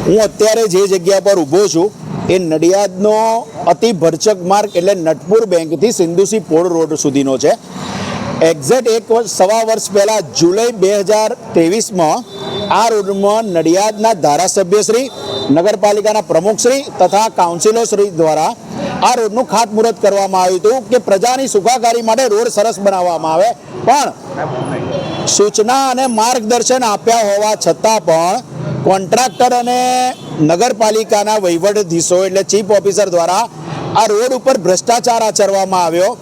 હું અત્યારે જે જગ્યા પર ઊભો છું એ નડિયાદનો અતિ ભરચક માર્ગ એટલે નટપુર બેંકથી સિંધુસી પોળ રોડ સુધીનો છે. એક્ઝેક્ટ સવા વર્ષ પહેલાં જુલાઈ 2023માં આ રોડમાં નડિયાદના ધારાસભ્યશ્રી, નગરપાલિકાના પ્રમુખશ્રી તથા કાઉન્સિલરશ્રી દ્વારા આ રોડનું ખાતમુહૂર્ત કરવામાં આવ્યું હતું કે પ્રજાની સુખાકારી માટે રોડ સરસ બનાવવામાં આવે. પણ સૂચના અને માર્ગદર્શન આપ્યા હોવા છતાં પણ કોન્ટ્રાક્ટર અને નગરપાલિકાના વહીવટાધીશો એટલે ચીફ ઓફિસર દ્વારા આ રોડ ઉપર ભ્રષ્ટાચાર આચરવામાં આવ્યો.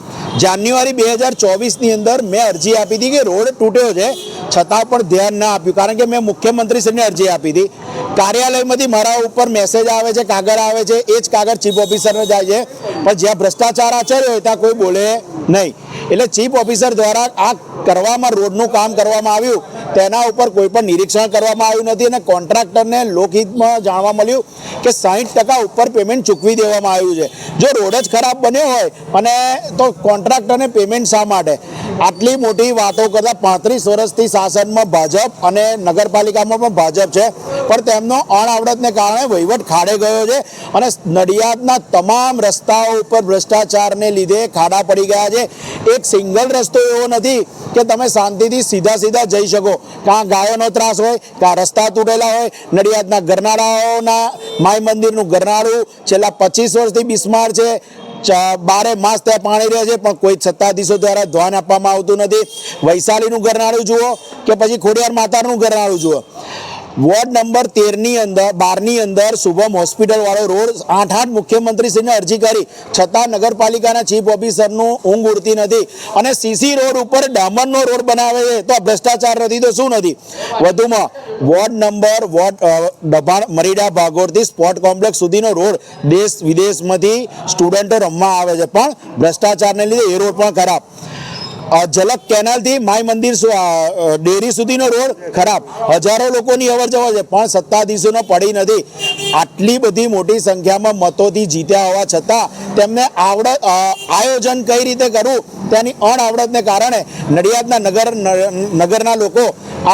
જાન્યુઆરી 2024ની અંદર મેં અરજી આપી હતી કે રોડ તૂટ્યો છે, છતાં પણ ધ્યાન ના આપ્યું. કારણ કે મેં મુખ્યમંત્રીશ્રીને અરજી આપી હતી. કાર્યાલયમાંથી મારા ઉપર મેસેજ આવે છે, કાગળ આવે છે, એ જ કાગળ ચીફ ઓફિસરને જાય છે, પણ જ્યાં ભ્રષ્ટાચાર આચર્યો હોય ત્યાં કોઈ બોલે નહીં. એટલે ચીફ ઓફિસર દ્વારા આ કરવામાં રોડનું કામ કરવામાં આવ્યું તેના ઉપર કોઈ પણ નિરીક્ષણ કરવામાં આવ્યું નથી અને કોન્ટ્રાક્ટરને લોકહિતમાં જાણવા મળ્યું કે 60% ઉપર પેમેન્ટ ચૂકવી દેવામાં આવ્યું છે. જો રોડ જ ખરાબ બન્યો હોય અને તો કોન્ટ્રાક્ટરને પેમેન્ટ શા માટે? આટલી મોટી વાતો કરતાં 35 વર્ષથી શાસનમાં ભાજપ અને નગરપાલિકામાં પણ ભાજપ છે, પણ તેમનો અણઆવડતને કારણે વહીવટ ખાડે ગયો છે અને નડિયાદના તમામ રસ્તાઓ ઉપર ભ્રષ્ટાચારને લીધે ખાડા પડી ગયા છે. એક સિંગલ રસ્તો એવો નથી કે તમે શાંતિથી સીધા જઈ શકો. કાં ગાયોનો ત્રાસ હોય, કાં રસ્તા તૂટેલા હોય. નડિયાદના ગરનાળાઓના માય મંદિરનું ગરનાળું છેલ્લા 25 વર્ષથી બિસ્માર છે. 12 માસ ત્યાં પાણી રહે છે, પણ કોઈ સત્તાધીશો દ્વારા ધ્યાન આપવામાં આવતું નથી. વૈશાલીનું ગરનાળું જુઓ કે પછી ખોડિયાર માતાનું ગરનાળું જુઓ. વોર્ડ નંબર 12ની અંદર શુભમ હોસ્પિટલ વાળો રોડ 8 મુખ્યમંત્રીશ્રીને અરજી કરી છતાં નગરપાલિકાના ચીફ ઓફિસરનું ઊંઘ ઉડતી નથી અને સીસી રોડ ઉપર ડામરનો રોડ બનાવે છે. તો ભ્રષ્ટાચાર નથી તો શું નથી? વધુમાં દબાણ મરીડા ભાગોળથી સ્પોર્ટ કોમ્પ્લેક્સ સુધીનો રોડ દેશ વિદેશમાંથી સ્ટુડન્ટો રમવા આવે છે, પણ ભ્રષ્ટાચારને લીધે એ રોડ પણ ખરાબ. ઝલક કેનાલથી માય મંદિર ડેરી સુધીનો રોડ ખરાબ. હજારો લોકોની અવરજવર છે, પણ સત્તાધીશોને પડી નથી. આટલી બધી મોટી સંખ્યામાં મતોથી જીત્યા હોવા છતાં તેમને આયોજન કઈ રીતે કરવું તેની અણઆવડતને કારણે નડિયાદના નગરના લોકો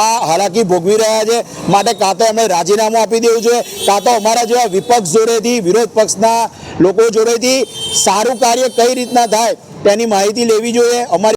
આ હાલાકી ભોગવી રહ્યા છે. માટે કાં તો એમણે રાજીનામું આપી દેવું જોઈએ, કાં તો અમારા જેવા વિપક્ષ જોડેથી, વિરોધ પક્ષના લોકો જોડેથી સારું કાર્ય કઈ રીતના થાય તેની માહિતી લેવી જોઈએ. અમારી